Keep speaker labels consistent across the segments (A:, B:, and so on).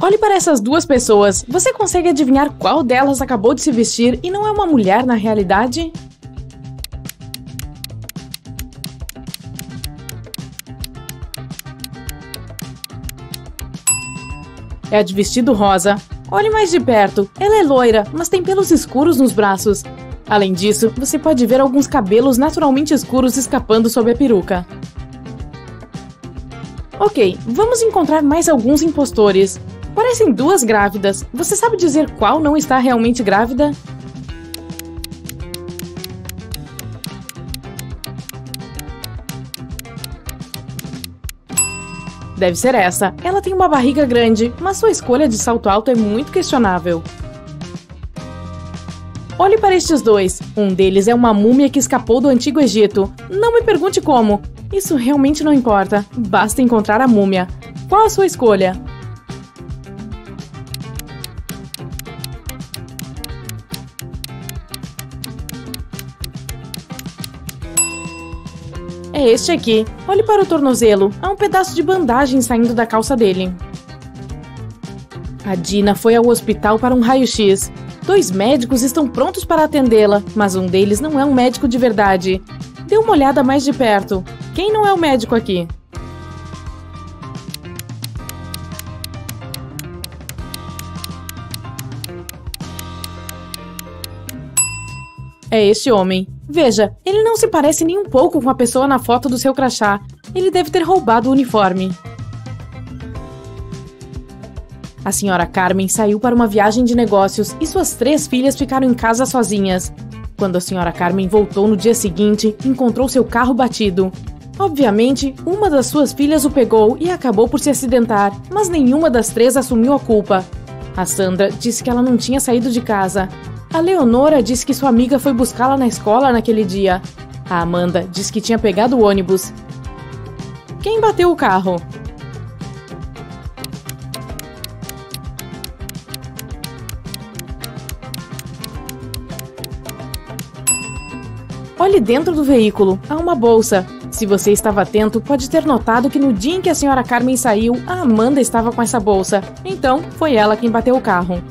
A: Olhe para essas duas pessoas. Você consegue adivinhar qual delas acabou de se vestir e não é uma mulher na realidade? É a de vestido rosa. Olhe mais de perto. Ela é loira, mas tem pelos escuros nos braços. Além disso, você pode ver alguns cabelos naturalmente escuros escapando sob a peruca. Ok, vamos encontrar mais alguns impostores. Parecem duas grávidas. Você sabe dizer qual não está realmente grávida? Deve ser essa. Ela tem uma barriga grande, mas sua escolha de salto alto é muito questionável. Olhe para estes dois. Um deles é uma múmia que escapou do Antigo Egito. Não me pergunte como. Isso realmente não importa. Basta encontrar a múmia. Qual a sua escolha? É este aqui. Olhe para o tornozelo. Há um pedaço de bandagem saindo da calça dele. A Dina foi ao hospital para um raio-x. 2 médicos estão prontos para atendê-la, mas um deles não é um médico de verdade. Dê uma olhada mais de perto. Quem não é o médico aqui? É este homem. Veja, ele não se parece nem um pouco com a pessoa na foto do seu crachá. Ele deve ter roubado o uniforme. A senhora Carmen saiu para uma viagem de negócios e suas 3 filhas ficaram em casa sozinhas. Quando a senhora Carmen voltou no dia seguinte, encontrou seu carro batido. Obviamente, uma das suas filhas o pegou e acabou por se acidentar, mas nenhuma das 3 assumiu a culpa. A Sandra disse que ela não tinha saído de casa. A Leonora disse que sua amiga foi buscá-la na escola naquele dia. A Amanda disse que tinha pegado o ônibus. Quem bateu o carro? Olhe dentro do veículo. Há uma bolsa. Se você estava atento, pode ter notado que no dia em que a senhora Carmen saiu, a Amanda estava com essa bolsa. Então, foi ela quem bateu o carro.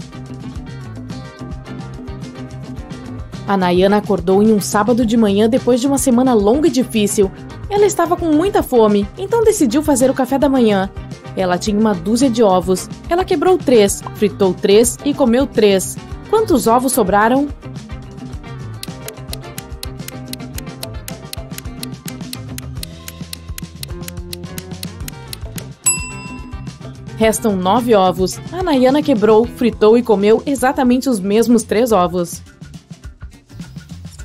A: A Nayana acordou em um sábado de manhã depois de uma semana longa e difícil. Ela estava com muita fome, então decidiu fazer o café da manhã. Ela tinha uma dúzia de ovos. Ela quebrou 3, fritou 3 e comeu 3. Quantos ovos sobraram? Restam 9 ovos. A Nayana quebrou, fritou e comeu exatamente os mesmos 3 ovos.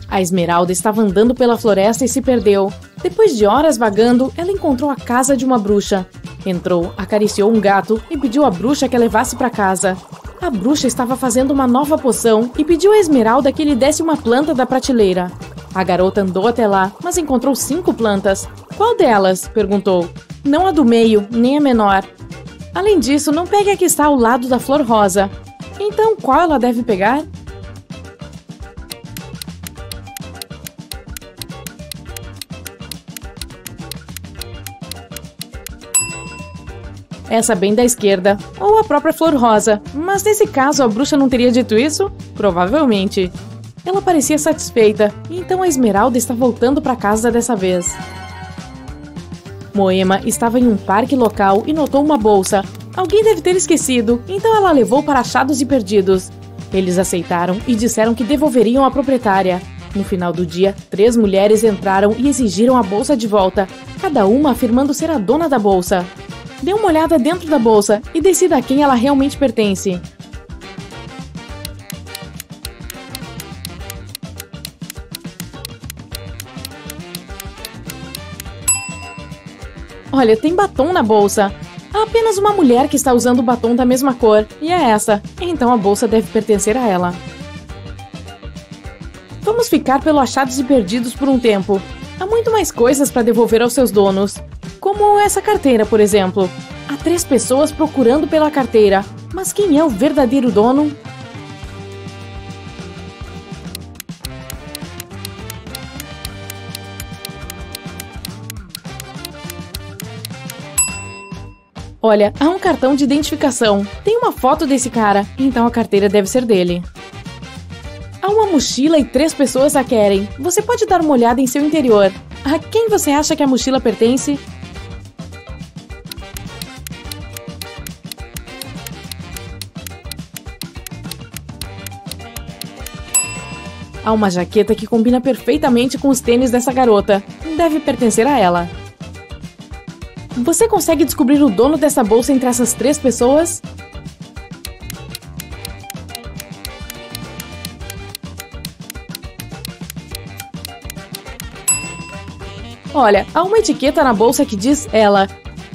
A: A Esmeralda estava andando pela floresta e se perdeu. Depois de horas vagando, ela encontrou a casa de uma bruxa. Entrou, acariciou um gato e pediu à bruxa que a levasse para casa. A bruxa estava fazendo uma nova poção e pediu à Esmeralda que lhe desse uma planta da prateleira. A garota andou até lá, mas encontrou 5 plantas. Qual delas? Perguntou. Não a do meio, nem a menor. Além disso, não pegue a que está ao lado da flor rosa. Então, qual ela deve pegar? Essa bem da esquerda, ou a própria flor rosa. Mas nesse caso, a bruxa não teria dito isso? Provavelmente. Ela parecia satisfeita, então a Esmeralda está voltando para casa dessa vez. Moema estava em um parque local e notou uma bolsa. Alguém deve ter esquecido, então ela a levou para Achados e Perdidos. Eles aceitaram e disseram que devolveriam à proprietária. No final do dia, 3 mulheres entraram e exigiram a bolsa de volta, cada uma afirmando ser a dona da bolsa. Dê uma olhada dentro da bolsa e decida a quem ela realmente pertence. Olha, tem batom na bolsa. Há apenas uma mulher que está usando o batom da mesma cor, e é essa. Então a bolsa deve pertencer a ela. Vamos ficar pelo Achados e Perdidos por um tempo. Há muito mais coisas para devolver aos seus donos. Como essa carteira, por exemplo. Há 3 pessoas procurando pela carteira. Mas quem é o verdadeiro dono? Olha, há um cartão de identificação. Tem uma foto desse cara, então a carteira deve ser dele. Há uma mochila e 3 pessoas a querem. Você pode dar uma olhada em seu interior. A quem você acha que a mochila pertence? Há uma jaqueta que combina perfeitamente com os tênis dessa garota. Deve pertencer a ela. Você consegue descobrir o dono dessa bolsa entre essas 3 pessoas? Olha, há uma etiqueta na bolsa que diz ela.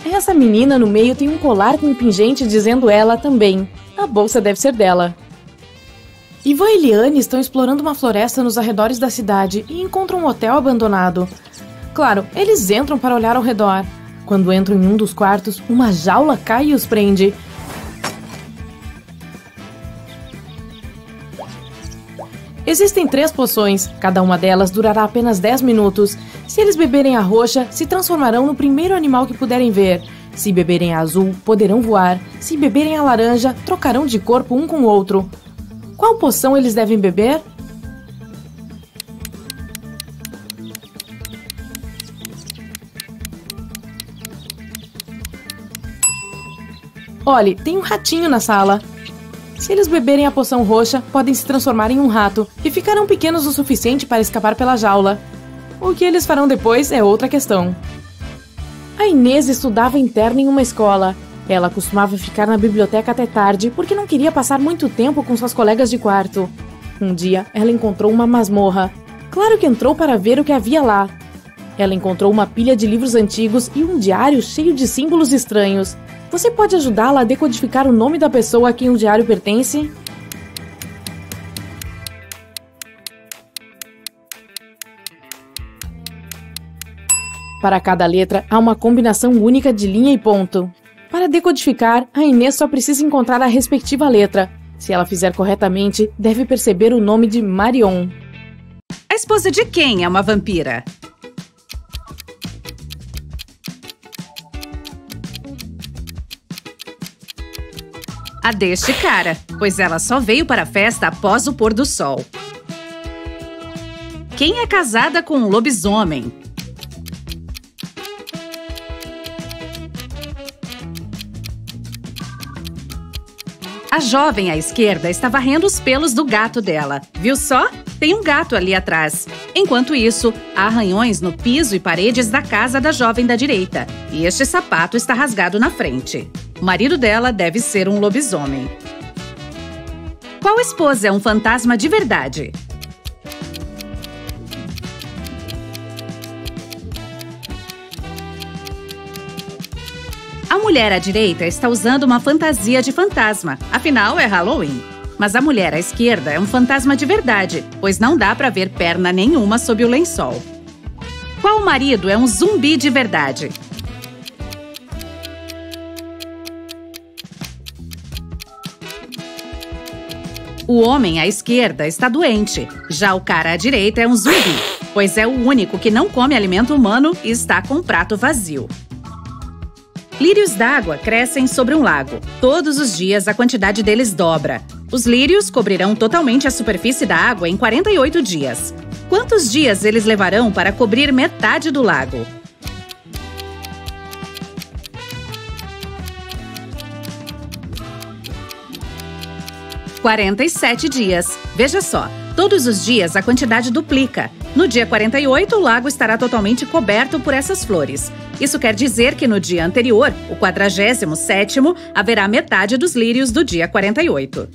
A: Essa menina no meio tem um colar com um pingente dizendo ela também. A bolsa deve ser dela. Ivan e Eliane estão explorando uma floresta nos arredores da cidade e encontram um hotel abandonado. Claro, eles entram para olhar ao redor. Quando entram em um dos quartos, uma jaula cai e os prende. Existem 3 poções, cada uma delas durará apenas 10 minutos. Se eles beberem a roxa, se transformarão no primeiro animal que puderem ver. Se beberem a azul, poderão voar. Se beberem a laranja, trocarão de corpo um com o outro. Qual poção eles devem beber? Olhe, tem um ratinho na sala. Se eles beberem a poção roxa, podem se transformar em um rato e ficarão pequenos o suficiente para escapar pela jaula. O que eles farão depois é outra questão. A Inês estudava interna em uma escola. Ela costumava ficar na biblioteca até tarde porque não queria passar muito tempo com suas colegas de quarto. Um dia, ela encontrou uma masmorra. Claro que entrou para ver o que havia lá. Ela encontrou uma pilha de livros antigos e um diário cheio de símbolos estranhos. Você pode ajudá-la a decodificar o nome da pessoa a quem o diário pertence? Para cada letra, há uma combinação única de linha e ponto. Para decodificar, a Inês só precisa encontrar a respectiva letra. Se ela fizer corretamente, deve perceber o nome de Marion.
B: A esposa de quem é uma vampira? A deste cara, pois ela só veio para a festa após o pôr do sol. Quem é casada com um lobisomem? A jovem à esquerda está varrendo os pelos do gato dela. Viu só? Tem um gato ali atrás. Enquanto isso, há arranhões no piso e paredes da casa da jovem da direita. E este sapato está rasgado na frente. O marido dela deve ser um lobisomem. Qual esposa é um fantasma de verdade? A mulher à direita está usando uma fantasia de fantasma, afinal é Halloween. Mas a mulher à esquerda é um fantasma de verdade, pois não dá para ver perna nenhuma sob o lençol. Qual marido é um zumbi de verdade? O homem à esquerda está doente, já o cara à direita é um zumbi, pois é o único que não come alimento humano e está com o prato vazio. Lírios d'água crescem sobre um lago. Todos os dias a quantidade deles dobra. Os lírios cobrirão totalmente a superfície da água em 48 dias. Quantos dias eles levarão para cobrir metade do lago? – 47 dias. Veja só, todos os dias a quantidade duplica. No dia 48, o lago estará totalmente coberto por essas flores. Isso quer dizer que no dia anterior, o 47º, haverá metade dos lírios do dia 48.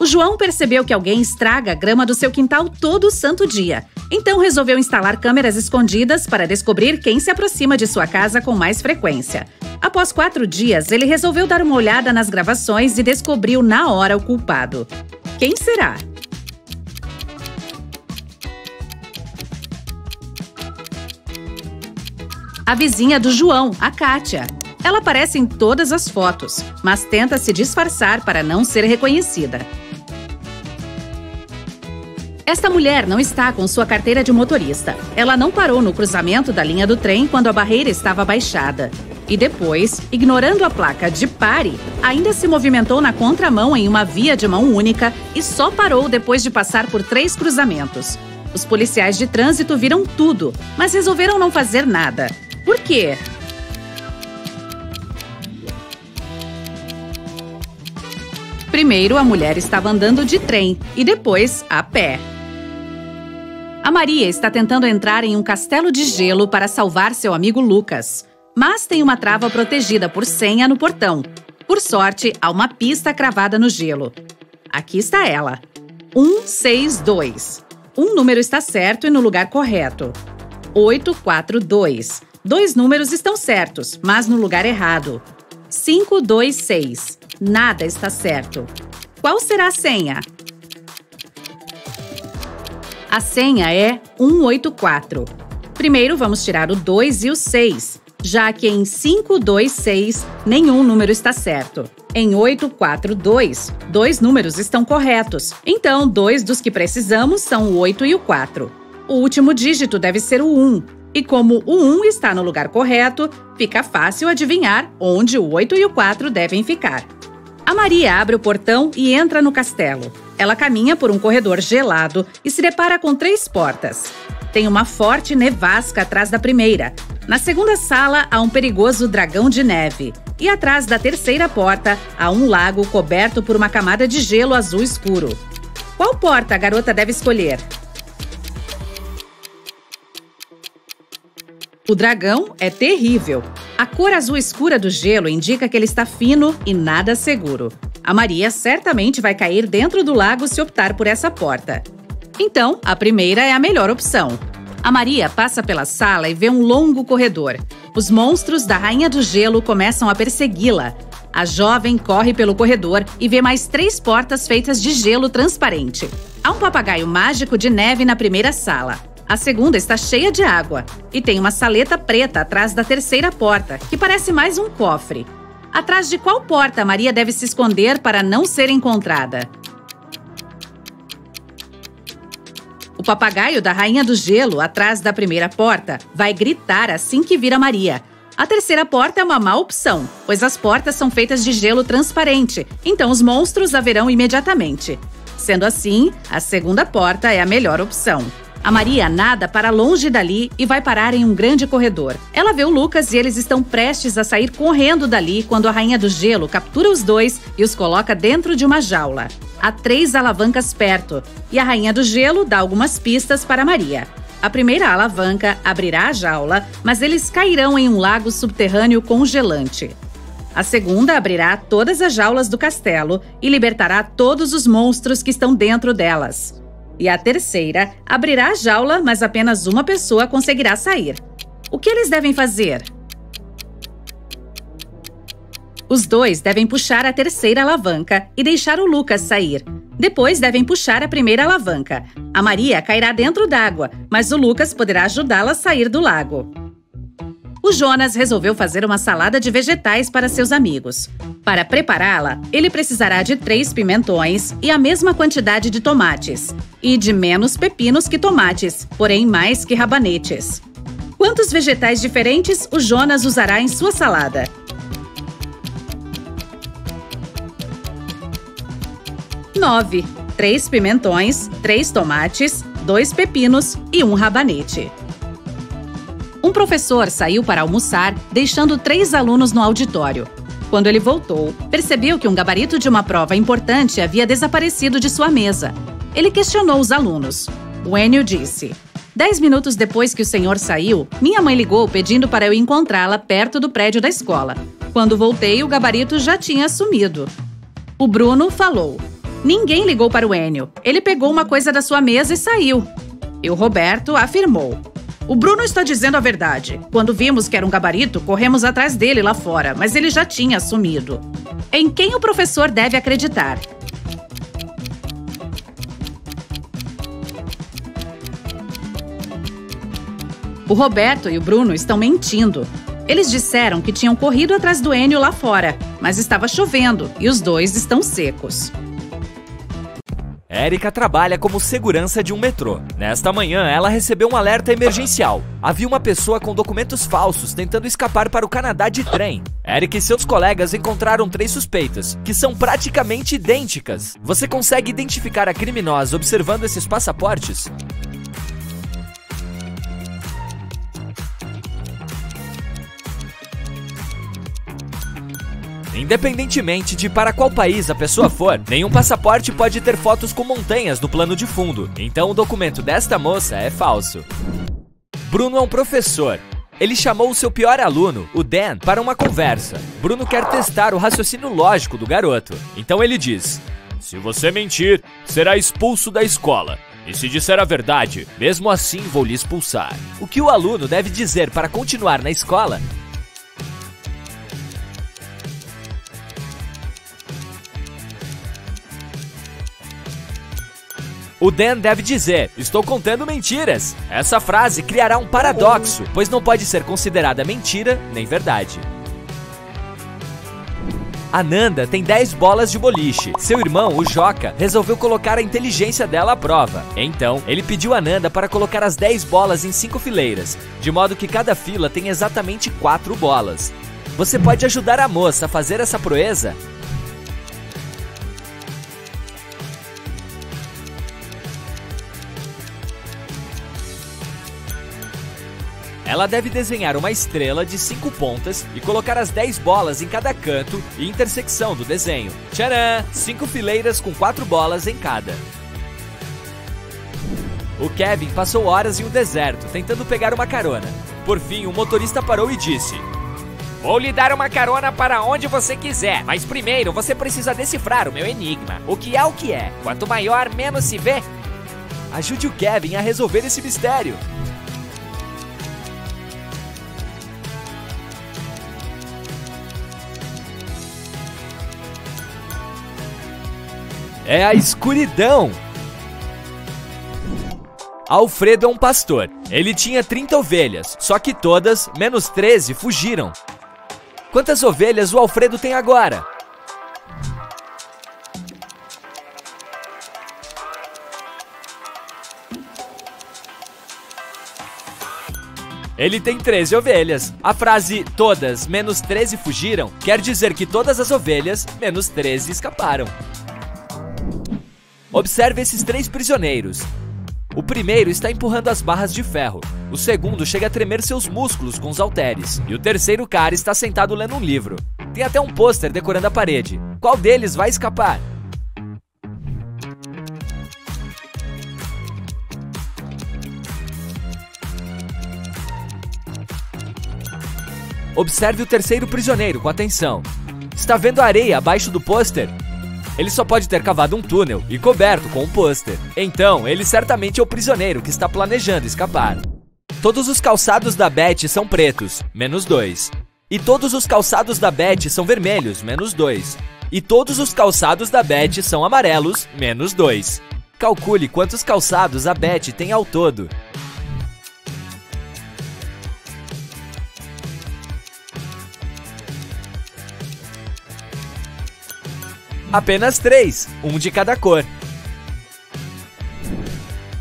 B: O João percebeu que alguém estraga a grama do seu quintal todo santo dia. Então resolveu instalar câmeras escondidas para descobrir quem se aproxima de sua casa com mais frequência. Após 4 dias, ele resolveu dar uma olhada nas gravações e descobriu na hora o culpado. Quem será? A vizinha do João, a Kátia. Ela aparece em todas as fotos, mas tenta se disfarçar para não ser reconhecida. Esta mulher não está com sua carteira de motorista. Ela não parou no cruzamento da linha do trem quando a barreira estava baixada. E depois, ignorando a placa de pare, ainda se movimentou na contramão em uma via de mão única e só parou depois de passar por 3 cruzamentos. Os policiais de trânsito viram tudo, mas resolveram não fazer nada. Por quê? Primeiro, a mulher estava andando de trem e depois a pé. A Maria está tentando entrar em um castelo de gelo para salvar seu amigo Lucas. Mas tem uma trava protegida por senha no portão. Por sorte, há uma pista cravada no gelo. Aqui está ela. 162. Um número está certo e no lugar correto. 842. 2 números estão certos, mas no lugar errado. 526. Nada está certo. Qual será a senha? A senha é 184. Primeiro, vamos tirar o 2 e o 6, já que em 526 nenhum número está certo. Em 842, 2 números estão corretos. Então, 2 dos que precisamos são o 8 e o 4. O último dígito deve ser o 1. E como o 1 está no lugar correto, fica fácil adivinhar onde o 8 e o 4 devem ficar. A Maria abre o portão e entra no castelo. Ela caminha por um corredor gelado e se depara com 3 portas. Tem uma forte nevasca atrás da primeira. Na segunda sala, há um perigoso dragão de neve. E atrás da terceira porta, há um lago coberto por uma camada de gelo azul escuro. Qual porta a garota deve escolher? O dragão é terrível. A cor azul escura do gelo indica que ele está fino e nada seguro. A Maria certamente vai cair dentro do lago se optar por essa porta. Então, a primeira é a melhor opção. A Maria passa pela sala e vê um longo corredor. Os monstros da Rainha do Gelo começam a persegui-la. A jovem corre pelo corredor e vê mais 3 portas feitas de gelo transparente. Há um papagaio mágico de neve na primeira sala. A segunda está cheia de água. E tem uma saleta preta atrás da terceira porta, que parece mais um cofre. Atrás de qual porta Maria deve se esconder para não ser encontrada? O papagaio da Rainha do Gelo, atrás da primeira porta, vai gritar assim que vir a Maria. A terceira porta é uma má opção, pois as portas são feitas de gelo transparente, então os monstros a verão imediatamente. Sendo assim, a segunda porta é a melhor opção. A Maria nada para longe dali e vai parar em um grande corredor. Ela vê o Lucas e eles estão prestes a sair correndo dali quando a Rainha do Gelo captura os 2 e os coloca dentro de uma jaula. Há 3 alavancas perto e a Rainha do Gelo dá algumas pistas para Maria. A primeira alavanca abrirá a jaula, mas eles cairão em um lago subterrâneo congelante. A segunda abrirá todas as jaulas do castelo e libertará todos os monstros que estão dentro delas. E a terceira abrirá a jaula, mas apenas uma pessoa conseguirá sair. O que eles devem fazer? Os 2 devem puxar a terceira alavanca e deixar o Lucas sair. Depois devem puxar a primeira alavanca. A Maria cairá dentro d'água, mas o Lucas poderá ajudá-la a sair do lago. O Jonas resolveu fazer uma salada de vegetais para seus amigos. Para prepará-la, ele precisará de 3 pimentões e a mesma quantidade de tomates. E de menos pepinos que tomates, porém mais que rabanetes. Quantos vegetais diferentes o Jonas usará em sua salada? Nove. 3 pimentões, 3 tomates, 2 pepinos e 1 rabanete. Um professor saiu para almoçar, deixando 3 alunos no auditório. Quando ele voltou, percebeu que um gabarito de uma prova importante havia desaparecido de sua mesa. Ele questionou os alunos. O Enio disse: 10 minutos depois que o senhor saiu, minha mãe ligou pedindo para eu encontrá-la perto do prédio da escola. Quando voltei, o gabarito já tinha sumido. O Bruno falou: ninguém ligou para o Enio. Ele pegou uma coisa da sua mesa e saiu. E o Roberto afirmou: o Bruno está dizendo a verdade. Quando vimos que era um gabarito, corremos atrás dele lá fora, mas ele já tinha sumido. Em quem o professor deve acreditar? O Roberto e o Bruno estão mentindo. Eles disseram que tinham corrido atrás do Enio lá fora, mas estava chovendo e os 2 estão secos.
C: Érica trabalha como segurança de um metrô. Nesta manhã, ela recebeu um alerta emergencial. Havia uma pessoa com documentos falsos tentando escapar para o Canadá de trem. Érica e seus colegas encontraram 3 suspeitas, que são praticamente idênticas. Você consegue identificar a criminosa observando esses passaportes? Independentemente de para qual país a pessoa for, nenhum passaporte pode ter fotos com montanhas no plano de fundo. Então o documento desta moça é falso. Bruno é um professor. Ele chamou o seu pior aluno, o Dan, para uma conversa. Bruno quer testar o raciocínio lógico do garoto. Então ele diz: se você mentir, será expulso da escola. E se disser a verdade, mesmo assim vou lhe expulsar. O que o aluno deve dizer para continuar na escola? O Dan deve dizer: estou contando mentiras. Essa frase criará um paradoxo, pois não pode ser considerada mentira nem verdade. A Nanda tem 10 bolas de boliche. Seu irmão, o Joca, resolveu colocar a inteligência dela à prova. Então, ele pediu a Nanda para colocar as 10 bolas em 5 fileiras, de modo que cada fila tem exatamente 4 bolas. Você pode ajudar a moça a fazer essa proeza? Ela deve desenhar uma estrela de 5 pontas e colocar as 10 bolas em cada canto e intersecção do desenho. Tcharam! 5 fileiras com 4 bolas em cada. O Kevin passou horas em um deserto, tentando pegar uma carona. Por fim, o motorista parou e disse: vou lhe dar uma carona para onde você quiser, mas primeiro você precisa decifrar o meu enigma. O que é? Quanto maior, menos se vê. Ajude o Kevin a resolver esse mistério. É a escuridão. Alfredo é um pastor. Ele tinha 30 ovelhas, só que todas, menos 13, fugiram. Quantas ovelhas o Alfredo tem agora? Ele tem 13 ovelhas. A frase todas menos 13 fugiram quer dizer que todas as ovelhas menos 13 escaparam. Observe esses 3 prisioneiros. O primeiro está empurrando as barras de ferro. O segundo chega a tremer seus músculos com os halteres. E o terceiro cara está sentado lendo um livro. Tem até um pôster decorando a parede. Qual deles vai escapar? Observe o terceiro prisioneiro com atenção. Está vendo a areia abaixo do pôster? Ele só pode ter cavado um túnel e coberto com um pôster. Então, ele certamente é o prisioneiro que está planejando escapar. Todos os calçados da Beth são pretos, menos 2. E todos os calçados da Beth são vermelhos, menos 2. E todos os calçados da Beth são amarelos, menos 2. Calcule quantos calçados a Beth tem ao todo. Apenas 3, um de cada cor.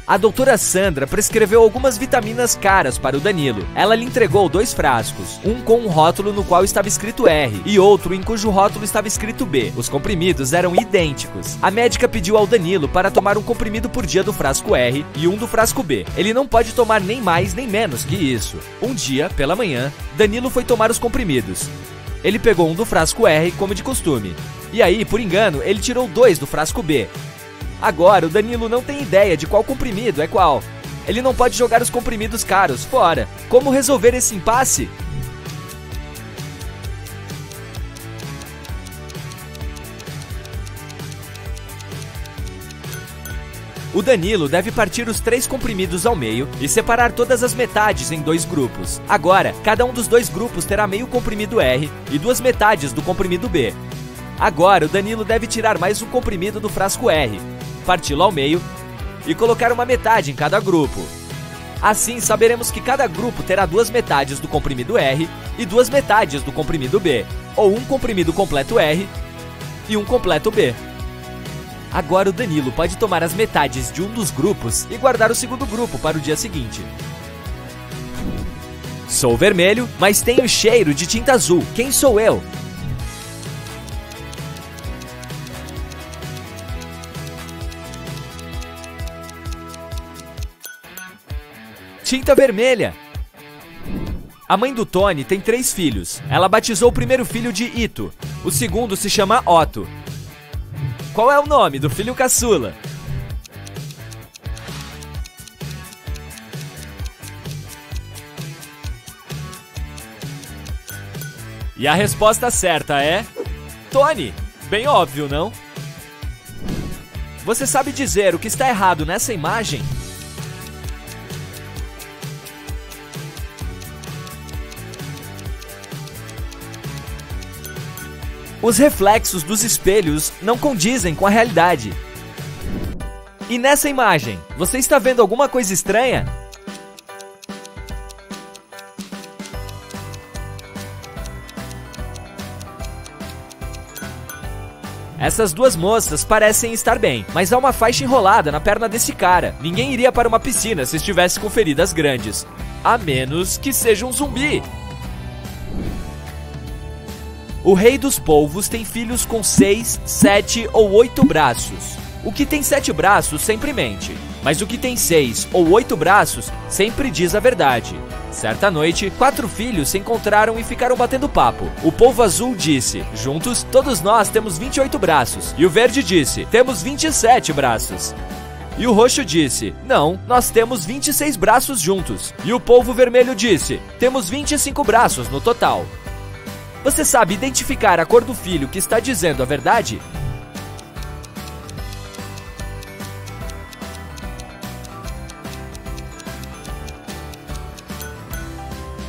C: A doutora Sandra prescreveu algumas vitaminas caras para o Danilo. Ela lhe entregou 2 frascos, um com um rótulo no qual estava escrito R e outro em cujo rótulo estava escrito B. Os comprimidos eram idênticos. A médica pediu ao Danilo para tomar um comprimido por dia do frasco R e um do frasco B. Ele não pode tomar nem mais nem menos que isso. Um dia, pela manhã, Danilo foi tomar os comprimidos. Ele pegou um do frasco R como de costume. E aí, por engano, ele tirou 2 do frasco B. Agora, o Danilo não tem ideia de qual comprimido é qual. Ele não pode jogar os comprimidos caros fora. Como resolver esse impasse? O Danilo deve partir os 3 comprimidos ao meio e separar todas as metades em 2 grupos. Agora, cada um dos 2 grupos terá meio comprimido R e 2 metades do comprimido B. Agora, o Danilo deve tirar mais um comprimido do frasco R, parti-lo ao meio e colocar uma metade em cada grupo. Assim, saberemos que cada grupo terá 2 metades do comprimido R e 2 metades do comprimido B, ou um comprimido completo R e um completo B. Agora o Danilo pode tomar as metades de um dos grupos e guardar o segundo grupo para o dia seguinte. Sou vermelho, mas tenho cheiro de tinta azul. Quem sou eu? Tinta vermelha. A mãe do Tony tem 3 filhos. Ela batizou o primeiro filho de Ito. O segundo se chama Otto. Qual é o nome do filho caçula? E a resposta certa é... Tony! Bem óbvio, não? Você sabe dizer o que está errado nessa imagem? Os reflexos dos espelhos não condizem com a realidade. E nessa imagem, você está vendo alguma coisa estranha? Essas duas moças parecem estar bem, mas há uma faixa enrolada na perna desse cara. Ninguém iria para uma piscina se estivesse com feridas grandes. A menos que seja um zumbi. O rei dos polvos tem filhos com 6, 7 ou 8 braços. O que tem 7 braços sempre mente, mas o que tem 6 ou 8 braços sempre diz a verdade. Certa noite, 4 filhos se encontraram e ficaram batendo papo. O polvo azul disse: juntos, todos nós temos 28 braços. E o verde disse: temos 27 braços. E o roxo disse: não, nós temos 26 braços juntos. E o polvo vermelho disse: temos 25 braços no total. Você sabe identificar a cor do filho que está dizendo a verdade?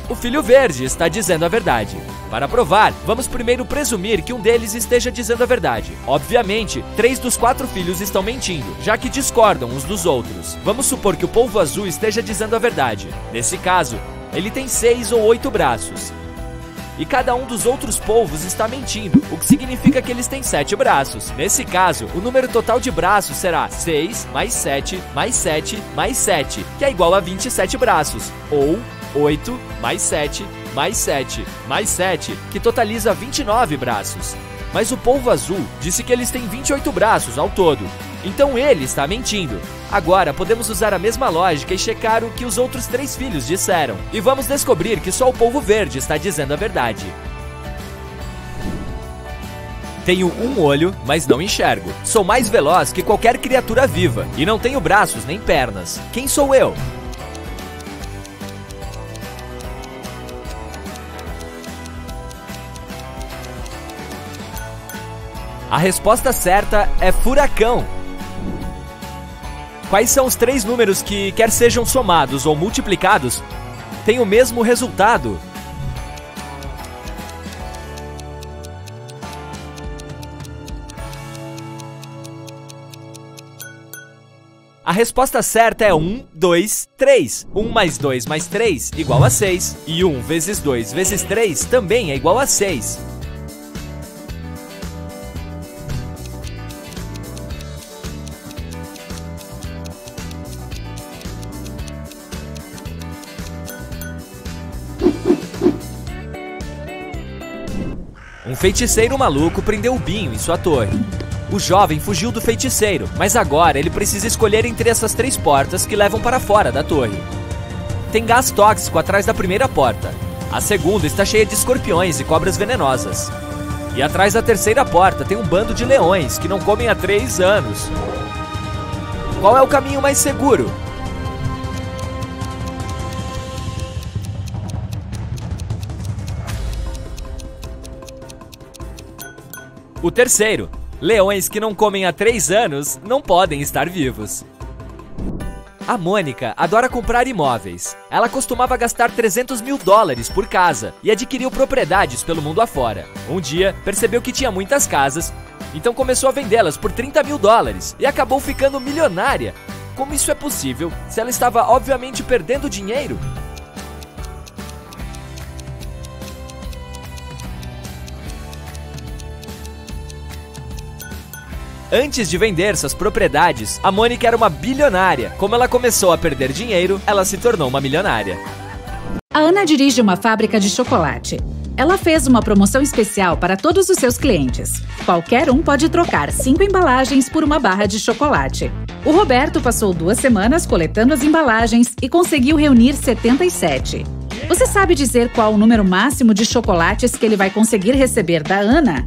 C: O filho verde está dizendo a verdade. Para provar, vamos primeiro presumir que um deles esteja dizendo a verdade. Obviamente, 3 dos 4 filhos estão mentindo, já que discordam uns dos outros. Vamos supor que o polvo azul esteja dizendo a verdade. Nesse caso, ele tem 6 ou 8 braços. E cada um dos outros polvos está mentindo, o que significa que eles têm 7 braços. Nesse caso, o número total de braços será 6 mais 7 mais 7 mais 7, que é igual a 27 braços, ou 8 mais 7 mais 7 mais 7, que totaliza 29 braços. Mas o polvo azul disse que eles têm 28 braços ao todo, então ele está mentindo. Agora podemos usar a mesma lógica e checar o que os outros 3 filhos disseram. E vamos descobrir que só o polvo verde está dizendo a verdade. Tenho um olho, mas não enxergo. Sou mais veloz que qualquer criatura viva. E não tenho braços nem pernas. Quem sou eu? A resposta certa é furacão. Quais são os 3 números que, quer sejam somados ou multiplicados, têm o mesmo resultado? A resposta certa é 1, 2, 3. 1 mais 2 mais 3 igual a 6. E 1 vezes 2 vezes 3 também é igual a 6. Um feiticeiro maluco prendeu o Binho em sua torre. O jovem fugiu do feiticeiro, mas agora ele precisa escolher entre essas 3 portas que levam para fora da torre. Tem gás tóxico atrás da primeira porta. A segunda está cheia de escorpiões e cobras venenosas. E atrás da terceira porta tem um bando de leões que não comem há 3 anos. Qual é o caminho mais seguro? O terceiro. Leões que não comem há 3 anos não podem estar vivos. A Mônica adora comprar imóveis. Ela costumava gastar $300 mil por casa e adquiriu propriedades pelo mundo afora. Um dia, percebeu que tinha muitas casas, então começou a vendê-las por $30 mil e acabou ficando milionária. Como isso é possível se ela estava obviamente perdendo dinheiro? Antes de vender suas propriedades, a Mônica era uma bilionária. Como ela começou a perder dinheiro, ela se tornou uma milionária.
B: A Ana dirige uma fábrica de chocolate. Ela fez uma promoção especial para todos os seus clientes. Qualquer um pode trocar 5 embalagens por uma barra de chocolate. O Roberto passou 2 semanas coletando as embalagens e conseguiu reunir 77. Você sabe dizer qual o número máximo de chocolates que ele vai conseguir receber da Ana?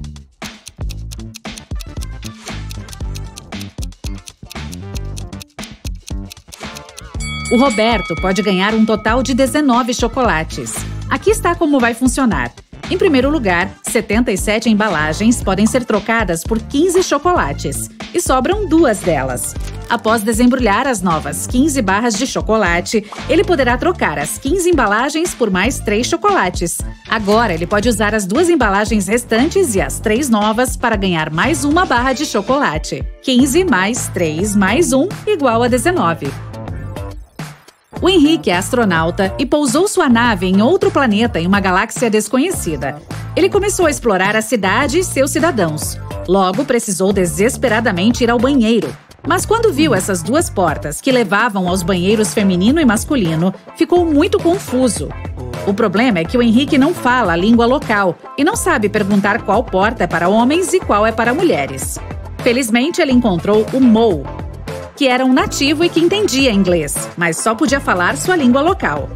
B: O Roberto pode ganhar um total de 19 chocolates. Aqui está como vai funcionar. Em primeiro lugar, 77 embalagens podem ser trocadas por 15 chocolates e sobram 2 delas. Após desembrulhar as novas 15 barras de chocolate, ele poderá trocar as 15 embalagens por mais 3 chocolates. Agora, ele pode usar as 2 embalagens restantes e as 3 novas para ganhar mais uma barra de chocolate. 15 mais 3 mais 1 igual a 19. O Henrique é astronauta e pousou sua nave em outro planeta em uma galáxia desconhecida. Ele começou a explorar a cidade e seus cidadãos. Logo, precisou desesperadamente ir ao banheiro. Mas quando viu essas 2 portas que levavam aos banheiros feminino e masculino, ficou muito confuso. O problema é que o Henrique não fala a língua local e não sabe perguntar qual porta é para homens e qual é para mulheres. Felizmente, ele encontrou o Mo, que era um nativo e que entendia inglês, mas só podia falar sua língua local.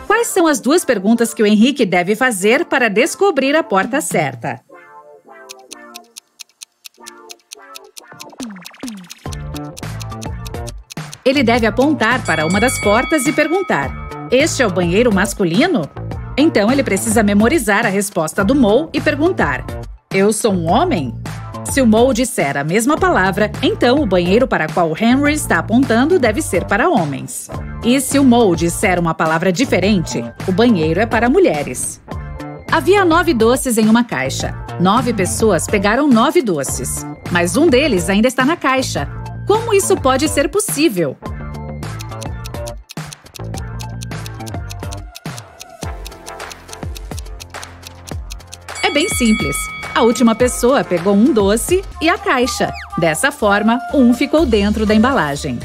B: Quais são as 2 perguntas que o Henrique deve fazer para descobrir a porta certa? Ele deve apontar para uma das portas e perguntar: "Este é o banheiro masculino?" Então ele precisa memorizar a resposta do Mo e perguntar: "Eu sou um homem?" Se o Mo disser a mesma palavra, então o banheiro para qual Henry está apontando deve ser para homens. E se o Mo disser uma palavra diferente, o banheiro é para mulheres. Havia 9 doces em uma caixa. 9 pessoas pegaram 9 doces, mas um deles ainda está na caixa. Como isso pode ser possível? É bem simples. A última pessoa pegou um doce e a caixa. Dessa forma, um ficou dentro da embalagem.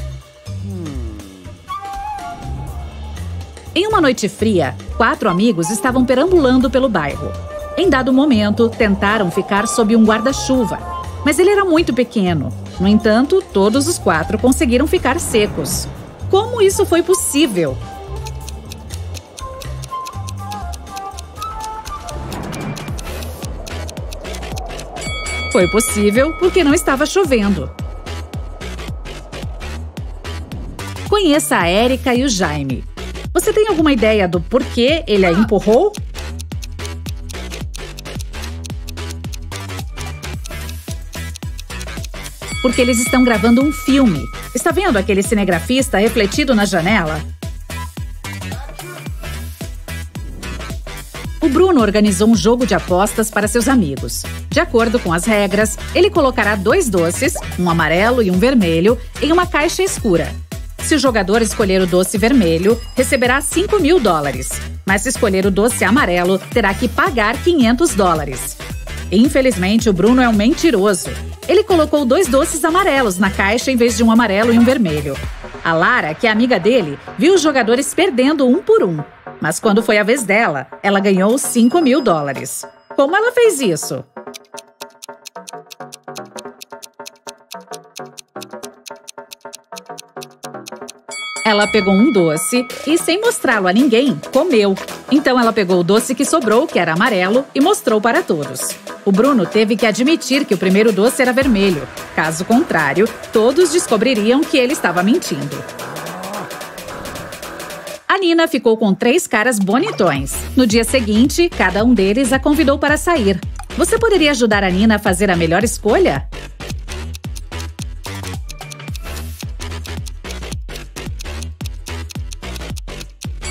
B: Em uma noite fria, 4 amigos estavam perambulando pelo bairro. Em dado momento, tentaram ficar sob um guarda-chuva, mas ele era muito pequeno. No entanto, todos os 4 conseguiram ficar secos. Como isso foi possível? Foi possível porque não estava chovendo. Conheça a Érica e o Jaime. Você tem alguma ideia do porquê ele a empurrou? Porque eles estão gravando um filme. Está vendo aquele cinegrafista refletido na janela? O Bruno organizou um jogo de apostas para seus amigos. De acordo com as regras, ele colocará 2 doces, um amarelo e um vermelho, em uma caixa escura. Se o jogador escolher o doce vermelho, receberá $5.000. Mas se escolher o doce amarelo, terá que pagar $500. Infelizmente, o Bruno é um mentiroso. Ele colocou 2 doces amarelos na caixa em vez de um amarelo e um vermelho. A Lara, que é amiga dele, viu os jogadores perdendo um por um. Mas quando foi a vez dela, ela ganhou $5.000. Como ela fez isso? Ela pegou um doce e, sem mostrá-lo a ninguém, comeu. Então ela pegou o doce que sobrou, que era amarelo, e mostrou para todos. O Bruno teve que admitir que o primeiro doce era vermelho. Caso contrário, todos descobririam que ele estava mentindo. A Nina ficou com 3 caras bonitões. No dia seguinte, cada um deles a convidou para sair. Você poderia ajudar a Nina a fazer a melhor escolha?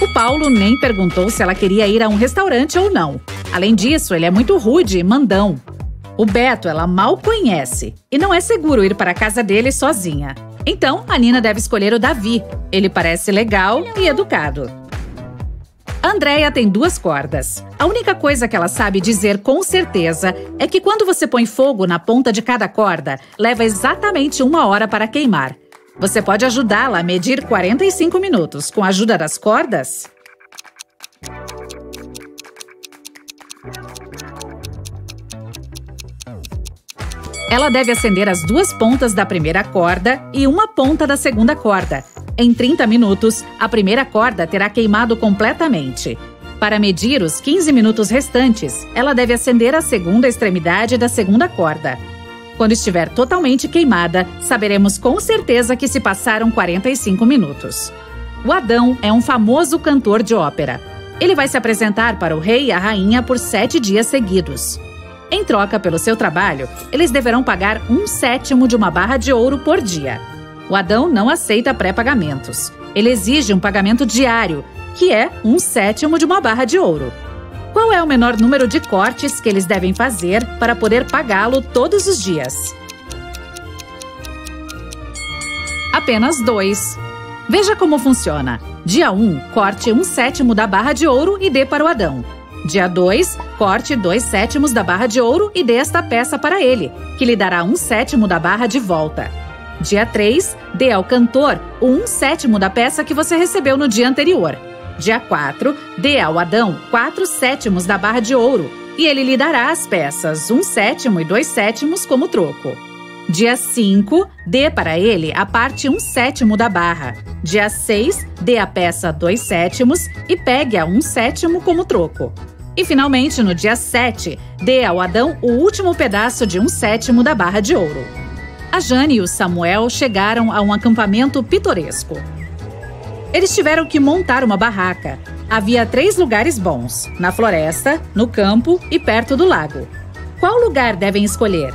B: O Paulo nem perguntou se ela queria ir a um restaurante ou não. Além disso, ele é muito rude e mandão. O Beto ela mal conhece e não é seguro ir para a casa dele sozinha. Então, a Nina deve escolher o Davi. Ele parece legal e educado. A Andrea tem 2 cordas. A única coisa que ela sabe dizer com certeza é que quando você põe fogo na ponta de cada corda, leva exatamente 1 hora para queimar. Você pode ajudá-la a medir 45 minutos com a ajuda das cordas? Ela deve acender as 2 pontas da primeira corda e 1 ponta da segunda corda. Em 30 minutos, a primeira corda terá queimado completamente. Para medir os 15 minutos restantes, ela deve acender a segunda extremidade da segunda corda. Quando estiver totalmente queimada, saberemos com certeza que se passaram 45 minutos. O Adão é um famoso cantor de ópera. Ele vai se apresentar para o rei e a rainha por 7 dias seguidos. Em troca pelo seu trabalho, eles deverão pagar 1/7 de uma barra de ouro por dia. O Adão não aceita pré-pagamentos. Ele exige um pagamento diário, que é 1/7 de uma barra de ouro. Qual é o menor número de cortes que eles devem fazer para poder pagá-lo todos os dias? Apenas 2. Veja como funciona. Dia 1, corte 1/7 da barra de ouro e dê para o Adão. Dia 2, corte 2/7 da barra de ouro e dê esta peça para ele, que lhe dará 1/7 da barra de volta. Dia 3, dê ao cantor o 1/7 da peça que você recebeu no dia anterior. Dia 4, dê ao Adão 4/7 da barra de ouro e ele lhe dará as peças 1/7 e 2/7 como troco. Dia 5, dê para ele a parte 1/7 da barra. Dia 6, dê a peça 2/7 e pegue a 1/7 como troco. E, finalmente, no dia 7, dê ao Adão o último pedaço de 1/7 da barra de ouro. A Jane e o Samuel chegaram a um acampamento pitoresco. Eles tiveram que montar uma barraca. Havia 3 lugares bons: na floresta, no campo e perto do lago. Qual lugar devem escolher?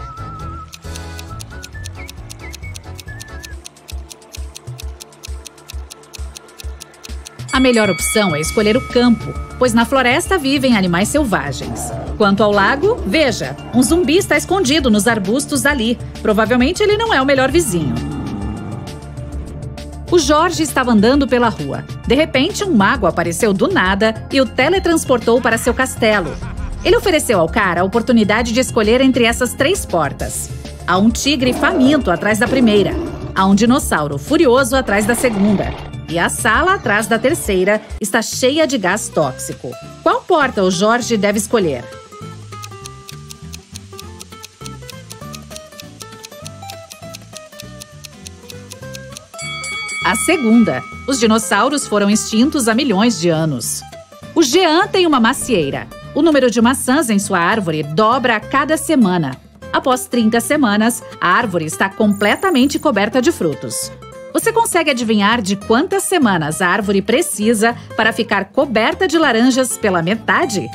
B: A melhor opção é escolher o campo, pois na floresta vivem animais selvagens. Quanto ao lago, veja, um zumbi está escondido nos arbustos ali. Provavelmente ele não é o melhor vizinho. O Jorge estava andando pela rua. De repente, um mago apareceu do nada e o teletransportou para seu castelo. Ele ofereceu ao cara a oportunidade de escolher entre essas 3 portas. Há um tigre faminto atrás da primeira. Há um dinossauro furioso atrás da segunda. E a sala atrás da terceira está cheia de gás tóxico. Qual porta o Jorge deve escolher? A segunda. Os dinossauros foram extintos há milhões de anos. O Jean tem uma macieira. O número de maçãs em sua árvore dobra a cada semana. Após 30 semanas, a árvore está completamente coberta de frutos. Você consegue adivinhar de quantas semanas a árvore precisa para ficar coberta de laranjas pela metade?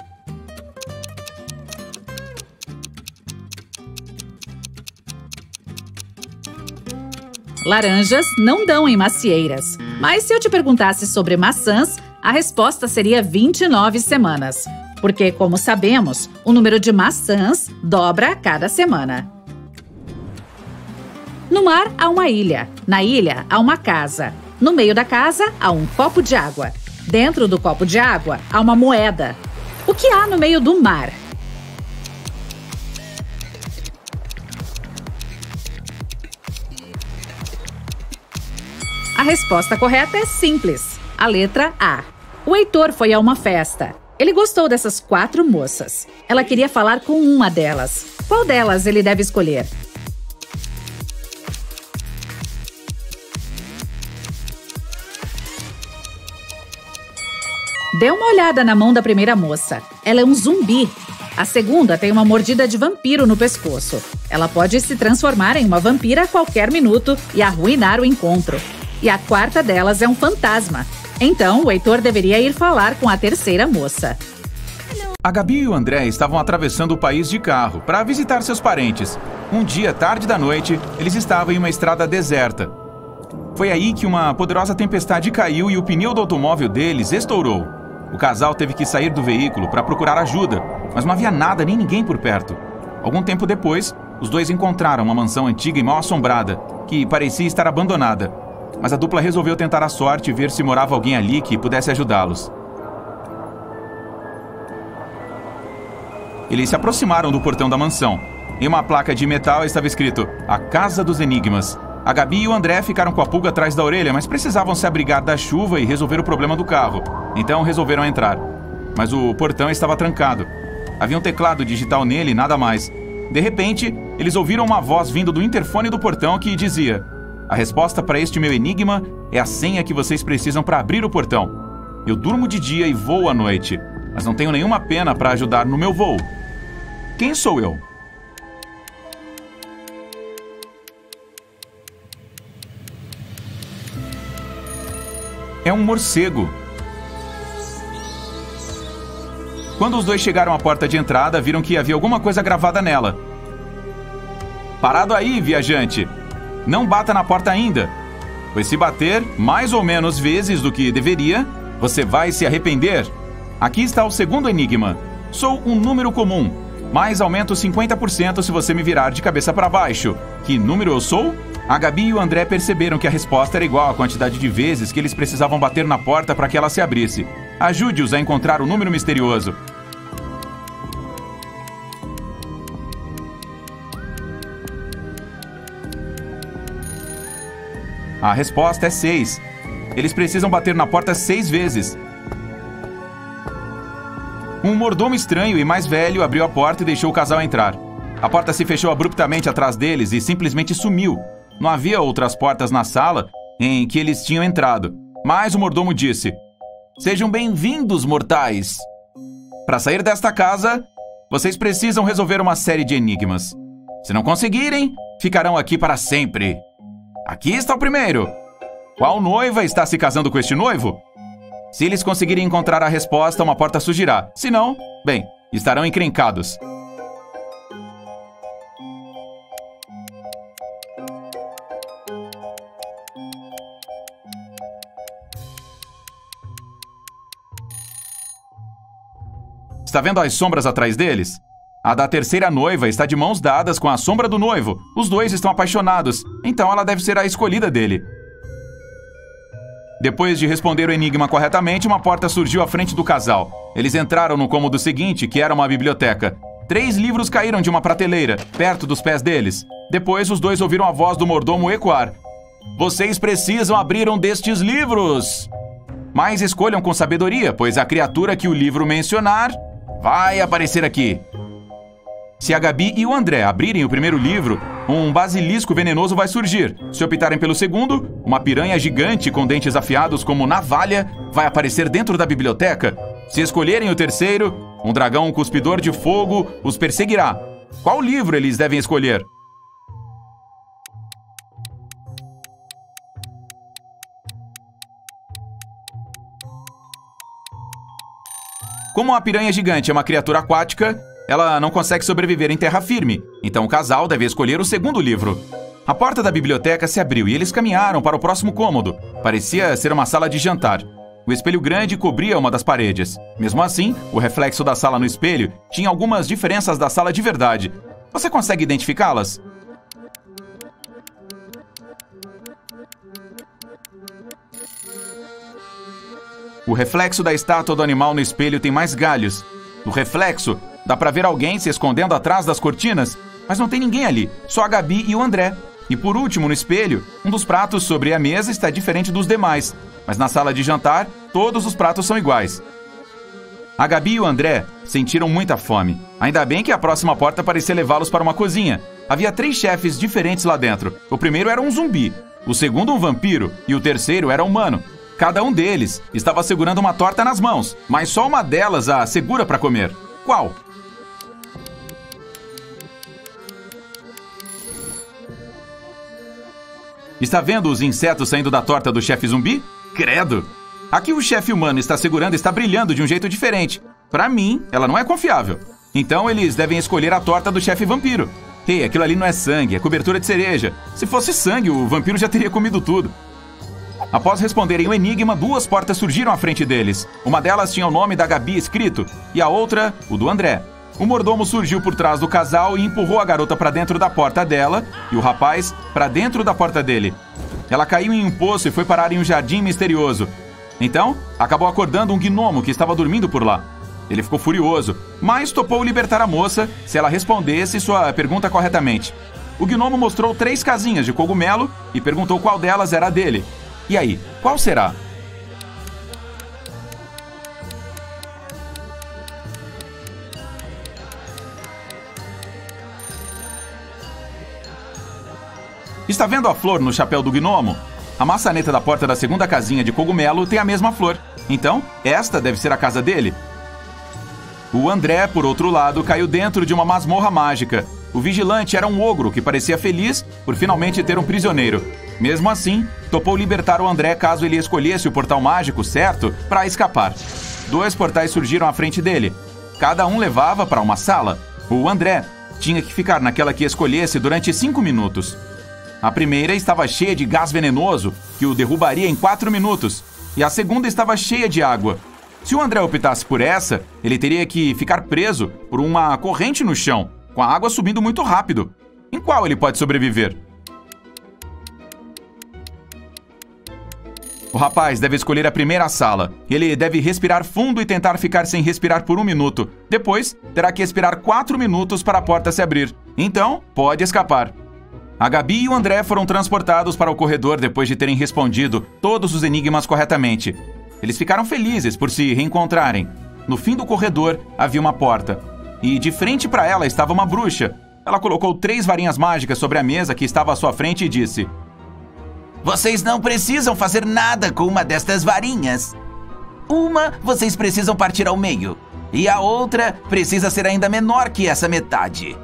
B: Laranjas não dão em macieiras, mas se eu te perguntasse sobre maçãs, a resposta seria 29 semanas. Porque, como sabemos, o número de maçãs dobra a cada semana. No mar há uma ilha. Na ilha há uma casa. No meio da casa há um copo de água. Dentro do copo de água há uma moeda. O que há no meio do mar? A resposta correta é simples. A letra A. O Heitor foi a uma festa. Ele gostou dessas 4 moças. Ela queria falar com uma delas. Qual delas ele deve escolher? Dê uma olhada na mão da primeira moça. Ela é um zumbi. A segunda tem uma mordida de vampiro no pescoço. Ela pode se transformar em uma vampira a qualquer minuto e arruinar o encontro. E a quarta delas é um fantasma. Então, o Heitor deveria ir falar com a terceira moça.
D: A Gabi e o André estavam atravessando o país de carro para visitar seus parentes. Um dia, tarde da noite, eles estavam em uma estrada deserta. Foi aí que uma poderosa tempestade caiu e o pneu do automóvel deles estourou. O casal teve que sair do veículo para procurar ajuda, mas não havia nada nem ninguém por perto. Algum tempo depois, os dois encontraram uma mansão antiga e mal assombrada, que parecia estar abandonada. Mas a dupla resolveu tentar a sorte e ver se morava alguém ali que pudesse ajudá-los. eles se aproximaram do portão da mansão. Em uma placa de metal estava escrito A Casa dos Enigmas. A Gabi e o André ficaram com a pulga atrás da orelha, mas precisavam se abrigar da chuva e resolver o problema do carro. Então resolveram entrar. Mas o portão estava trancado. Havia um teclado digital nele e nada mais. De repente, eles ouviram uma voz vindo do interfone do portão que dizia: a resposta para este meu enigma é a senha que vocês precisam para abrir o portão. Eu durmo de dia e voo à noite, mas não tenho nenhuma pena para ajudar no meu voo. Quem sou eu? É um morcego. Quando os dois chegaram à porta de entrada, viram que havia alguma coisa gravada nela. Parado aí, viajante! Não bata na porta ainda, pois se bater mais ou menos vezes do que deveria, você vai se arrepender. Aqui está o segundo enigma. Sou um número comum, mas aumento 50% se você me virar de cabeça para baixo. Que número eu sou? A Gabi e o André perceberam que a resposta era igual à quantidade de vezes que eles precisavam bater na porta para que ela se abrisse. Ajude-os a encontrar o número misterioso. A resposta é 6. Eles precisam bater na porta 6 vezes. Um mordomo estranho e mais velho abriu a porta e deixou o casal entrar. A porta se fechou abruptamente atrás deles e simplesmente sumiu. Não havia outras portas na sala em que eles tinham entrado. Mas o mordomo disse: sejam bem-vindos, mortais! Para sair desta casa, vocês precisam resolver uma série de enigmas. Se não conseguirem, ficarão aqui para sempre. Aqui está o primeiro. Qual noiva está se casando com este noivo? Se eles conseguirem encontrar a resposta, uma porta surgirá. Se não, bem, estarão encrencados. Está vendo as sombras atrás deles? A da terceira noiva está de mãos dadas com a sombra do noivo. Os dois estão apaixonados, então ela deve ser a escolhida dele. Depois de responder o enigma corretamente, uma porta surgiu à frente do casal. Eles entraram no cômodo seguinte, que era uma biblioteca. 3 livros caíram de uma prateleira, perto dos pés deles. Depois, os dois ouviram a voz do mordomo ecoar: vocês precisam abrir um destes livros! Mas escolham com sabedoria, pois a criatura que o livro mencionar vai aparecer aqui. Se a Gabi e o André abrirem o primeiro livro, um basilisco venenoso vai surgir. Se optarem pelo segundo, uma piranha gigante com dentes afiados como navalha vai aparecer dentro da biblioteca. Se escolherem o terceiro, um dragão cuspidor de fogo os perseguirá. Qual livro eles devem escolher? Como a piranha gigante é uma criatura aquática, ela não consegue sobreviver em terra firme, então o casal deve escolher o segundo livro. A porta da biblioteca se abriu e eles caminharam para o próximo cômodo. Parecia ser uma sala de jantar. O espelho grande cobria uma das paredes. Mesmo assim, o reflexo da sala no espelho tinha algumas diferenças da sala de verdade. Você consegue identificá-las? O reflexo da estátua do animal no espelho tem mais galhos. No reflexo, dá pra ver alguém se escondendo atrás das cortinas, mas não tem ninguém ali, só a Gabi e o André. E por último, no espelho, um dos pratos sobre a mesa está diferente dos demais, mas na sala de jantar, todos os pratos são iguais. A Gabi e o André sentiram muita fome. Ainda bem que a próxima porta parecia levá-los para uma cozinha. Havia 3 chefes diferentes lá dentro. O primeiro era um zumbi, o segundo um vampiro e o terceiro era humano. Cada um deles estava segurando uma torta nas mãos, mas só uma delas a segura para comer. Qual? Está vendo os insetos saindo da torta do chefe zumbi? Credo! Aqui o chefe humano está segurando está brilhando de um jeito diferente. Para mim, ela não é confiável. Então eles devem escolher a torta do chefe vampiro. Ei, aquilo ali não é sangue, é cobertura de cereja. Se fosse sangue, o vampiro já teria comido tudo. Após responderem o enigma, 2 portas surgiram à frente deles. Uma delas tinha o nome da Gabi escrito e a outra, o do André. O mordomo surgiu por trás do casal e empurrou a garota para dentro da porta dela e o rapaz para dentro da porta dele. Ela caiu em um poço e foi parar em um jardim misterioso. Então, acabou acordando um gnomo que estava dormindo por lá. Ele ficou furioso, mas topou libertar a moça se ela respondesse sua pergunta corretamente. O gnomo mostrou 3 casinhas de cogumelo e perguntou qual delas era a dele. E aí, qual será? Está vendo a flor no chapéu do gnomo? A maçaneta da porta da segunda casinha de cogumelo tem a mesma flor. Então, esta deve ser a casa dele. O André, por outro lado, caiu dentro de uma masmorra mágica. O vigilante era um ogro que parecia feliz por finalmente ter um prisioneiro. Mesmo assim, topou libertar o André caso ele escolhesse o portal mágico certo para escapar. 2 portais surgiram à frente dele. Cada um levava para uma sala. O André tinha que ficar naquela que escolhesse durante 5 minutos. A primeira estava cheia de gás venenoso, que o derrubaria em 4 minutos. E a segunda estava cheia de água. Se o André optasse por essa, ele teria que ficar preso por uma corrente no chão, com a água subindo muito rápido. Em qual ele pode sobreviver? O rapaz deve escolher a primeira sala. Ele deve respirar fundo e tentar ficar sem respirar por 1 minuto. Depois, terá que esperar 4 minutos para a porta se abrir. Então, pode escapar. A Gabi e o André foram transportados para o corredor depois de terem respondido todos os enigmas corretamente. Eles ficaram felizes por se reencontrarem. No fim do corredor havia uma porta. E de frente para ela estava uma bruxa. Ela colocou 3 varinhas mágicas sobre a mesa que estava à sua frente e disse:
E: Vocês não precisam fazer nada com uma destas varinhas. Uma vocês precisam partir ao meio. E a outra precisa ser ainda menor que essa metade.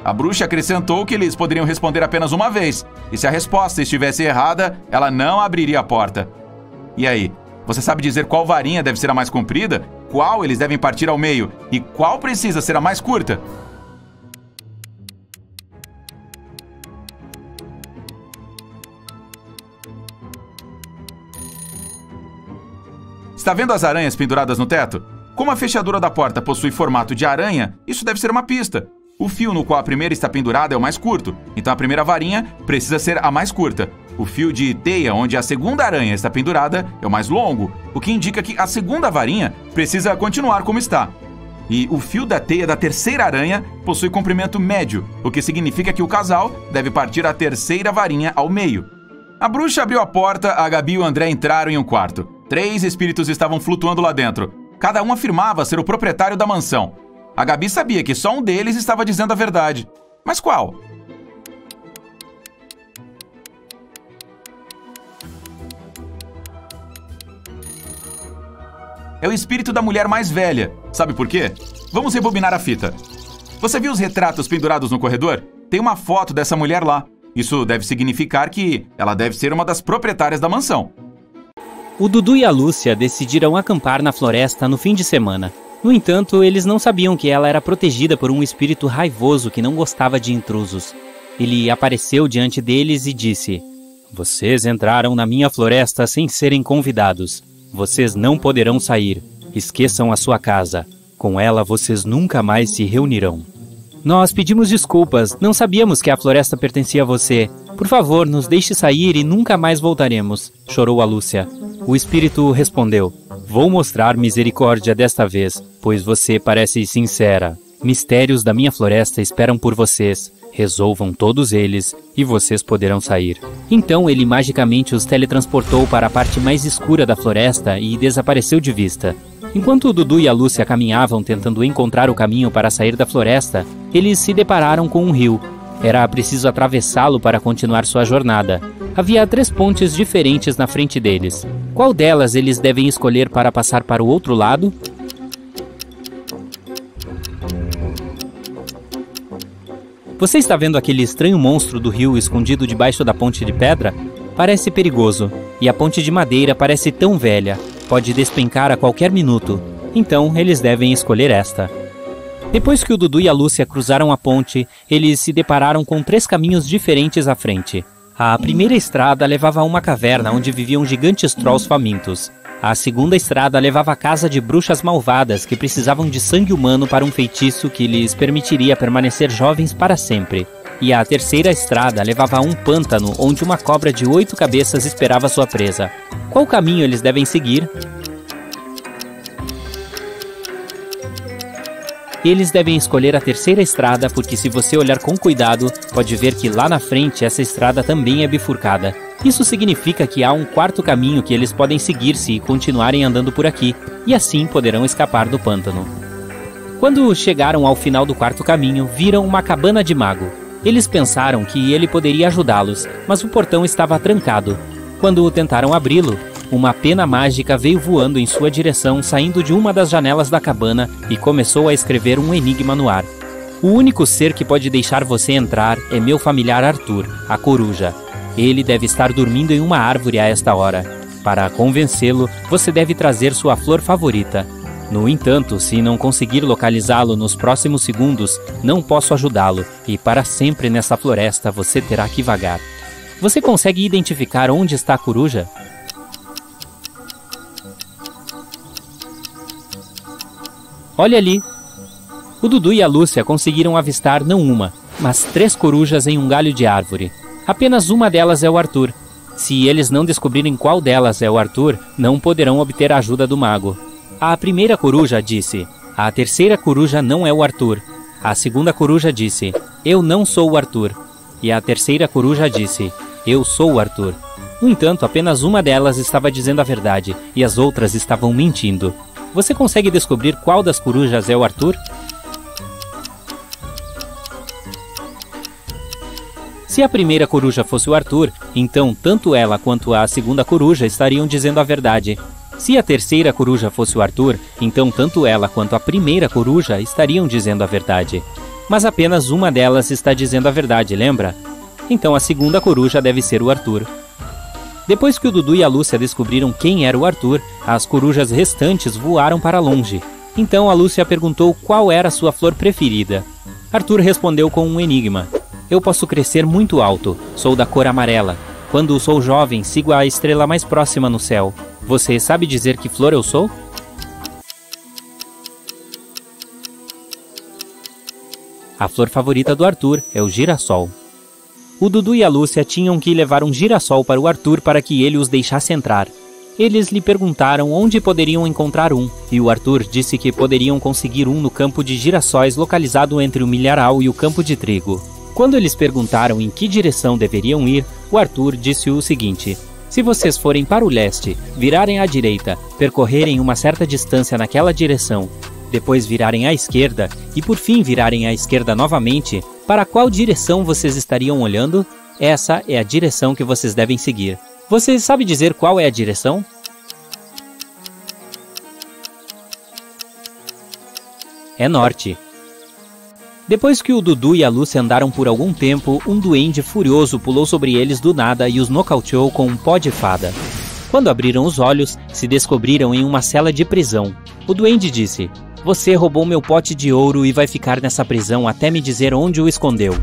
D: A bruxa acrescentou que eles poderiam responder apenas uma vez. E se a resposta estivesse errada, ela não abriria a porta. E aí? Você sabe dizer qual varinha deve ser a mais comprida? Qual eles devem partir ao meio? E qual precisa ser a mais curta? Está vendo as aranhas penduradas no teto? Como a fechadura da porta possui formato de aranha, isso deve ser uma pista. O fio no qual a primeira está pendurada é o mais curto, então a primeira varinha precisa ser a mais curta. O fio de teia onde a segunda aranha está pendurada é o mais longo, o que indica que a segunda varinha precisa continuar como está. E o fio da teia da terceira aranha possui comprimento médio, o que significa que o casal deve partir a terceira varinha ao meio. A bruxa abriu a porta, a Gabi e o André entraram em um quarto. 3 espíritos estavam flutuando lá dentro. Cada um afirmava ser o proprietário da mansão. A Gabi sabia que só um deles estava dizendo a verdade. Mas qual? É o espírito da mulher mais velha. Sabe por quê? Vamos rebobinar a fita. Você viu os retratos pendurados no corredor? Tem uma foto dessa mulher lá. Isso deve significar que ela deve ser uma das proprietárias da mansão.
F: O Dudu e a Lúcia decidiram acampar na floresta no fim de semana. No entanto, eles não sabiam que ela era protegida por um espírito raivoso que não gostava de intrusos. Ele apareceu diante deles e disse: "Vocês entraram na minha floresta sem serem convidados. Vocês não poderão sair. Esqueçam a sua casa. Com ela vocês nunca mais se reunirão." "Nós pedimos desculpas. Não sabíamos que a floresta pertencia a você. Por favor, nos deixe sair e nunca mais voltaremos", chorou a Lúcia. O espírito respondeu: "Vou mostrar misericórdia desta vez, pois você parece sincera. Mistérios da minha floresta esperam por vocês. Resolvam todos eles e vocês poderão sair." Então ele magicamente os teletransportou para a parte mais escura da floresta e desapareceu de vista. Enquanto o Dudu e a Lúcia caminhavam tentando encontrar o caminho para sair da floresta, eles se depararam com um rio. Era preciso atravessá-lo para continuar sua jornada. Havia 3 pontes diferentes na frente deles. Qual delas eles devem escolher para passar para o outro lado? Você está vendo aquele estranho monstro do rio escondido debaixo da ponte de pedra? Parece perigoso. E a ponte de madeira parece tão velha. Pode despencar a qualquer minuto. Então, eles devem escolher esta. Depois que o Dudu e a Lúcia cruzaram a ponte, eles se depararam com 3 caminhos diferentes à frente. A primeira estrada levava a uma caverna onde viviam gigantes trolls famintos. A segunda estrada levava à casa de bruxas malvadas que precisavam de sangue humano para um feitiço que lhes permitiria permanecer jovens para sempre. E a terceira estrada levava a um pântano onde uma cobra de 8 cabeças esperava sua presa. Qual caminho eles devem seguir? Eles devem escolher a terceira estrada porque se você olhar com cuidado, pode ver que lá na frente essa estrada também é bifurcada. Isso significa que há um quarto caminho que eles podem seguir se continuarem andando por aqui, e assim poderão escapar do pântano. Quando chegaram ao final do quarto caminho, viram uma cabana de mago. Eles pensaram que ele poderia ajudá-los, mas o portão estava trancado. Quando tentaram abri-lo, uma pena mágica veio voando em sua direção, saindo de uma das janelas da cabana e começou a escrever um enigma no ar. O único ser que pode deixar você entrar é meu familiar Arthur, a coruja. Ele deve estar dormindo em uma árvore a esta hora. Para convencê-lo, você deve trazer sua flor favorita. No entanto, se não conseguir localizá-lo nos próximos segundos, não posso ajudá-lo, e para sempre nessa floresta você terá que vagar. Você consegue identificar onde está a coruja? Olha ali! O Dudu e a Lúcia conseguiram avistar não uma, mas 3 corujas em um galho de árvore. Apenas uma delas é o Arthur. Se eles não descobrirem qual delas é o Arthur, não poderão obter a ajuda do mago. A primeira coruja disse: a terceira coruja não é o Arthur. A segunda coruja disse: eu não sou o Arthur. E a terceira coruja disse: eu sou o Arthur. No entanto, apenas uma delas estava dizendo a verdade e as outras estavam mentindo. Você consegue descobrir qual das corujas é o Arthur? Se a primeira coruja fosse o Arthur, então tanto ela quanto a segunda coruja estariam dizendo a verdade. Se a terceira coruja fosse o Arthur, então tanto ela quanto a primeira coruja estariam dizendo a verdade. Mas apenas uma delas está dizendo a verdade, lembra? Então a segunda coruja deve ser o Arthur. Depois que o Dudu e a Lúcia descobriram quem era o Arthur, as corujas restantes voaram para longe. Então a Lúcia perguntou qual era a sua flor preferida. Arthur respondeu com um enigma. Eu posso crescer muito alto, sou da cor amarela. Quando sou jovem, sigo a estrela mais próxima no céu. Você sabe dizer que flor eu sou? A flor favorita do Arthur é o girassol. O Dudu e a Lúcia tinham que levar um girassol para o Arthur para que ele os deixasse entrar. Eles lhe perguntaram onde poderiam encontrar um, e o Arthur disse que poderiam conseguir um no campo de girassóis localizado entre o milharal e o campo de trigo. Quando eles perguntaram em que direção deveriam ir, o Arthur disse o seguinte: se vocês forem para o leste, virarem à direita, percorrerem uma certa distância naquela direção, depois virarem à esquerda e por fim virarem à esquerda novamente, para qual direção vocês estariam olhando? Essa é a direção que vocês devem seguir. Você sabe dizer qual é a direção? É norte. Depois que o Dudu e a Lúcia andaram por algum tempo, um duende furioso pulou sobre eles do nada e os nocauteou com um pó de fada. Quando abriram os olhos, se descobriram em uma cela de prisão. O duende disse: você roubou meu pote de ouro e vai ficar nessa prisão até me dizer onde o escondeu.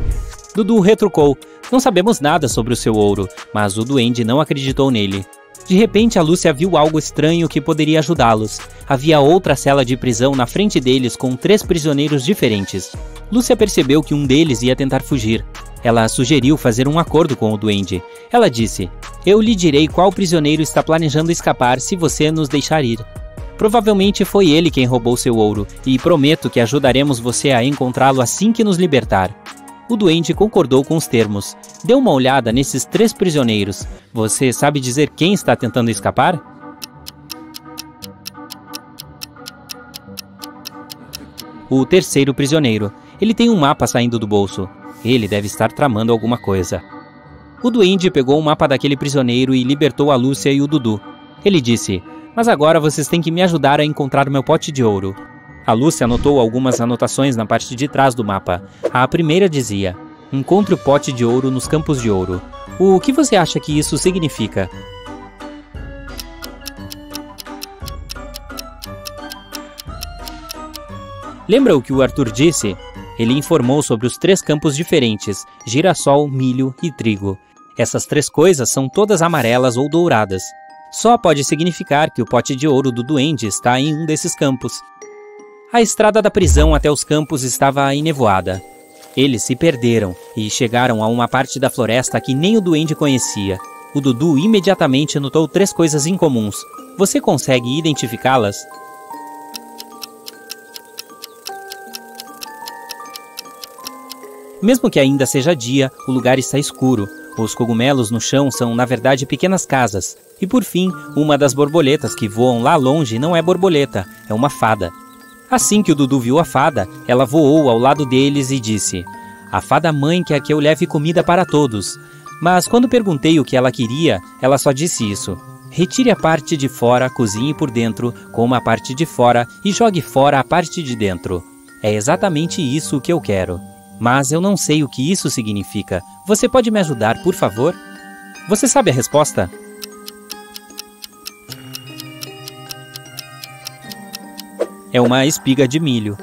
F: Dudu retrucou: não sabemos nada sobre o seu ouro, mas o duende não acreditou nele. De repente, a Lúcia viu algo estranho que poderia ajudá-los. Havia outra cela de prisão na frente deles com 3 prisioneiros diferentes. Lúcia percebeu que um deles ia tentar fugir. Ela sugeriu fazer um acordo com o duende. Ela disse: eu lhe direi qual prisioneiro está planejando escapar se você nos deixar ir. Provavelmente foi ele quem roubou seu ouro, e prometo que ajudaremos você a encontrá-lo assim que nos libertar. O duende concordou com os termos. Dê uma olhada nesses 3 prisioneiros. Você sabe dizer quem está tentando escapar? O terceiro prisioneiro. Ele tem um mapa saindo do bolso. Ele deve estar tramando alguma coisa. O duende pegou o mapa daquele prisioneiro e libertou a Lúcia e o Dudu. Ele disse: mas agora vocês têm que me ajudar a encontrar meu pote de ouro. A Lúcia anotou algumas anotações na parte de trás do mapa. A primeira dizia: encontre o pote de ouro nos campos de ouro. O que você acha que isso significa? Lembra o que o Arthur disse? Ele informou sobre os 3 campos diferentes: girassol, milho e trigo. Essas 3 coisas são todas amarelas ou douradas. Só pode significar que o pote de ouro do duende está em um desses campos. A estrada da prisão até os campos estava enevoada. Eles se perderam e chegaram a uma parte da floresta que nem o duende conhecia. O Dudu imediatamente notou 3 coisas incomuns. Você consegue identificá-las? Mesmo que ainda seja dia, o lugar está escuro. Os cogumelos no chão são, na verdade, pequenas casas. E por fim, uma das borboletas que voam lá longe não é borboleta, é uma fada. Assim que o Dudu viu a fada, ela voou ao lado deles e disse: "A fada mãe quer que eu leve comida para todos." Mas quando perguntei o que ela queria, ela só disse isso: "Retire a parte de fora, cozinhe por dentro, coma a parte de fora e jogue fora a parte de dentro. É exatamente isso que eu quero. Mas eu não sei o que isso significa. Você pode me ajudar, por favor?" Você sabe a resposta? É uma espiga de milho.